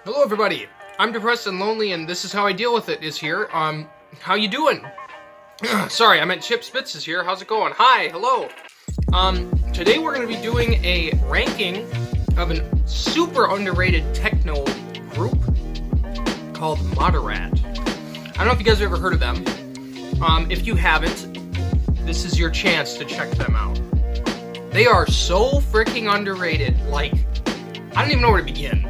Hello everybody, I'm depressed and lonely and this is how I deal with it is here. How you doing? Sorry, I meant Chipz is here. How's it going? Hi, hello. Today we're going to be doing a ranking of a super underrated techno group called Moderat. I don't know if you guys have ever heard of them. If you haven't, this is your chance to check them out. They are so freaking underrated, like, I don't even know where to begin.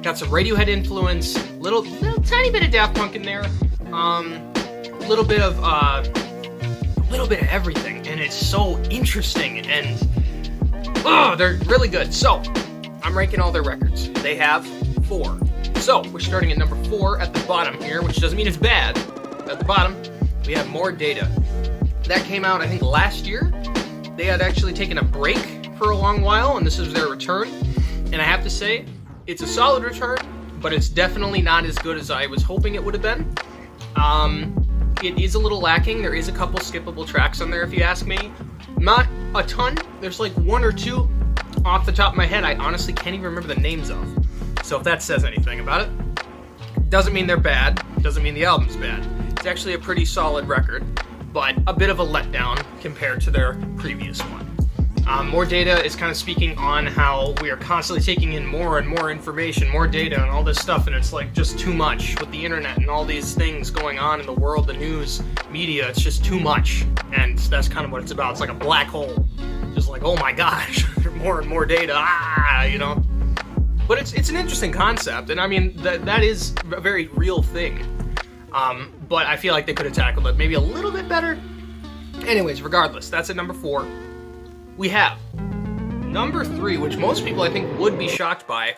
Got some Radiohead influence, little tiny bit of Daft Punk in there, little bit of everything, and it's so interesting, and they're really good. So I'm ranking all their records. They have 4. So we're starting at number 4 at the bottom here, which doesn't mean it's bad. At the bottom, we have More Data. That came out, I think, last year. They had actually taken a break for a long while, and this is their return. And I have to say, it's a solid return, but it's definitely not as good as I was hoping it would have been. It is a little lacking. There is a couple skippable tracks on there, if you ask me. Not a ton. There's like 1 or 2 off the top of my head I honestly can't even remember the names of. So if that says anything about it, doesn't mean they're bad. Doesn't mean the album's bad. It's actually a pretty solid record, but a bit of a letdown compared to their previous one. More Data is kind of speaking on how we are constantly taking in more and more information, more data and all this stuff, and it's like just too much with the internet and all these things going on in the world, the news, media, it's just too much, and that's kind of what it's about. It's like a black hole, just like, oh my gosh, more and more data, you know? But it's an interesting concept, and I mean, that is a very real thing, but I feel like they could have tackled it maybe a little bit better. Anyways, regardless, that's at number 4. We have number 3, which most people I think would be shocked by,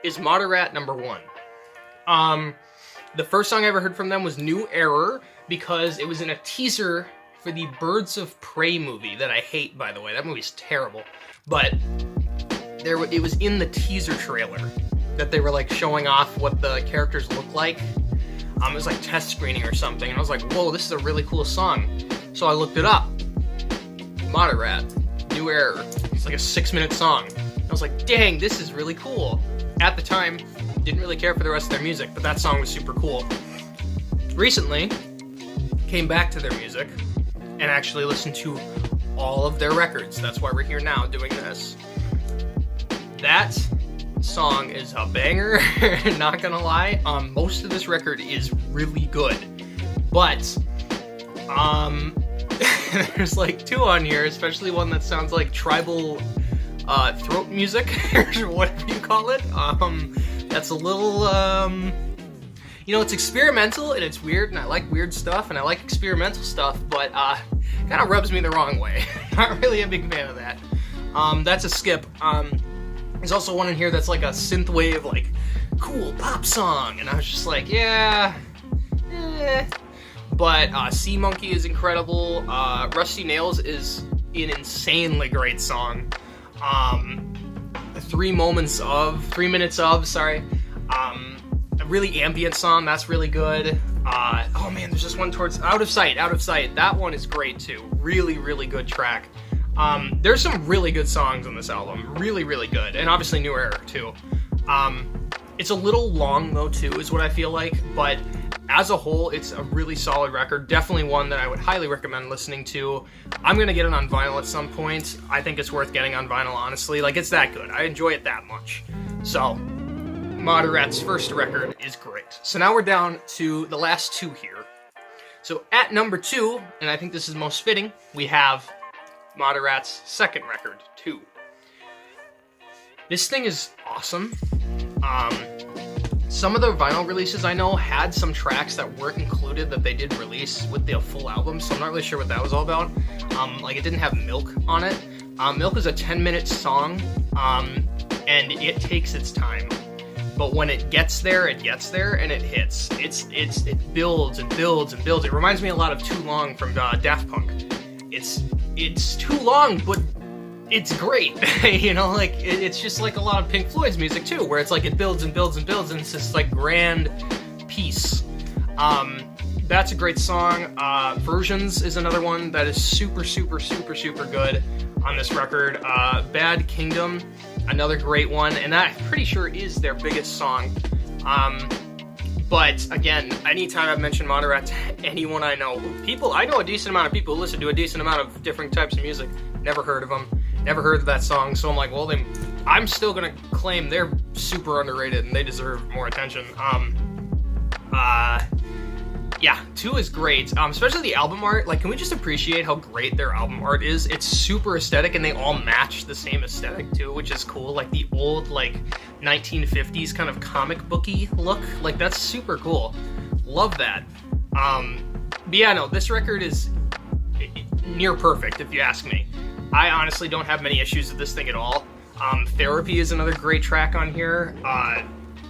is Moderat number 1. The first song I ever heard from them was New Error, because it was in a teaser for the Birds of Prey movie that I hate, by the way. That movie's terrible. But it was in the teaser trailer that they were like showing off what the characters look like. It was like test screening or something, and I was like, whoa, this is a really cool song. So I looked it up. Moderat. New Error. It's like a 6-minute song. I was like, dang, this is really cool. At the time, didn't really care for the rest of their music, but that song was super cool. Recently, came back to their music and actually listened to all of their records. That's why we're here now doing this. That song is a banger, not gonna lie. Most of this record is really good, but there's like 2 on here, especially one that sounds like tribal throat music, or whatever you call it. That's a little, you know, it's experimental and it's weird, and I like weird stuff and I like experimental stuff, but kind of rubs me the wrong way. Not really a big fan of that. That's a skip. There's also one in here that's like a synthwave, like, cool pop song, and I was just like, yeah, But Sea Monkey is incredible. Rusty Nails is an insanely great song. 3 minutes of, sorry. A really ambient song, that's really good. Oh man, there's this one towards Out of Sight. That one is great too. Really, really good track. There's some really good songs on this album. Really, really good. And obviously New Era too. It's a little long though too, is what I feel like, but as a whole, it's a really solid record. Definitely one that I would highly recommend listening to. I'm gonna get it on vinyl at some point. I think it's worth getting on vinyl, honestly. Like, it's that good. I enjoy it that much. So, Moderat's first record is great. So now we're down to the last 2 here. So at number 2, and I think this is most fitting, we have Moderat's second record, 2. This thing is awesome. Some of the vinyl releases I know had some tracks that weren't included that they did release with the full album, so I'm not really sure what that was all about. Like, it didn't have Milk on it. Milk is a 10-minute song, and it takes its time. But when it gets there, and it hits. It builds and builds and builds. It reminds me a lot of Too Long from Daft Punk. It's too long, but it's great. You know, like, it's just like a lot of Pink Floyd's music too, where it's like it builds and builds and builds, and it's this like grand piece. That's a great song. Versions is another one that is super, super, super, super good on this record. Bad Kingdom another great one, and that I'm pretty sure is their biggest song. But again, anytime I've mentioned Moderat to anyone I know a decent amount of people who listen to a decent amount of different types of music. Never heard of them, never heard of that song, so I'm like, well, then I'm still gonna claim they're super underrated and they deserve more attention. Yeah, 2 is great, especially the album art. Like, can we just appreciate how great their album art is? It's super aesthetic, and they all match the same aesthetic, too, which is cool. Like, the old, like, 1950s kind of comic booky look. Like, that's super cool. Love that. But yeah, no, this record is near perfect, if you ask me. I honestly don't have many issues with this thing at all. Therapy is another great track on here.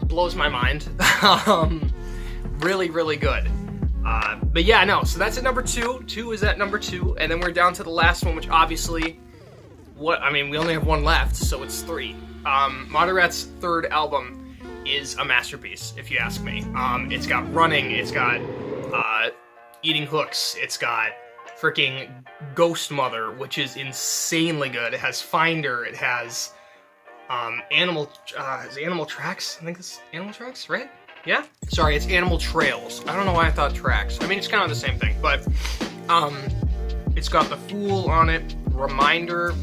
Blows my mind. Really, really good. But yeah, no, so that's at number 2. 2 is at number 2, and then we're down to the last one, which obviously, we only have one left, so it's 3. Moderat's third album is a masterpiece, if you ask me. It's got Running, it's got Eating Hooks, it's got freaking Ghost Mother, which is insanely good. It has Finder, it has Animal Tracks? I think it's Animal Tracks, right? Yeah? Sorry, it's Animal Trails. I don't know why I thought Tracks. I mean, it's kind of the same thing, but it's got The Fool on it, Reminder.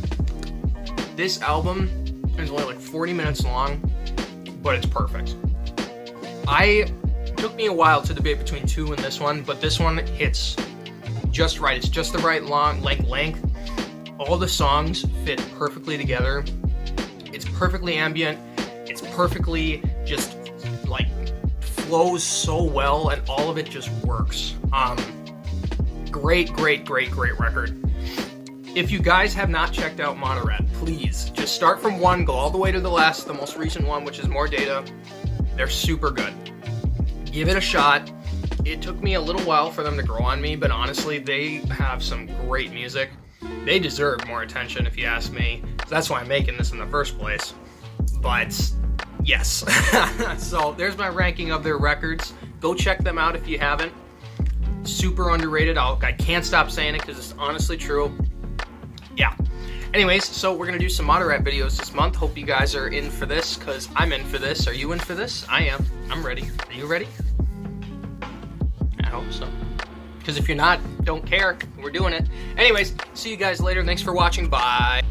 This album is only like 40 minutes long, but it's perfect. It took me a while to debate between 2 and this one, but this one hits just right. It's just the right length. All the songs fit perfectly together. It's perfectly ambient. It's perfectly just like flows so well, and all of it just works. Great record. If you guys have not checked out Moderat, please just start from 1, go all the way to the last, the most recent one, which is More Data. They're super good. Give it a shot. It took me a little while for them to grow on me, but honestly, they have some great music. They deserve more attention, if you ask me. That's why I'm making this in the first place. But yes. So there's my ranking of their records. Go check them out if you haven't. Super underrated. I can't stop saying it because it's honestly true. Yeah. Anyways, so we're going to do some Moderat videos this month. Hope you guys are in for this, because I'm in for this. Are you in for this? I am. I'm ready. Are you ready? I hope so. Because if you're not, don't care. We're doing it. Anyways, see you guys later. Thanks for watching. Bye.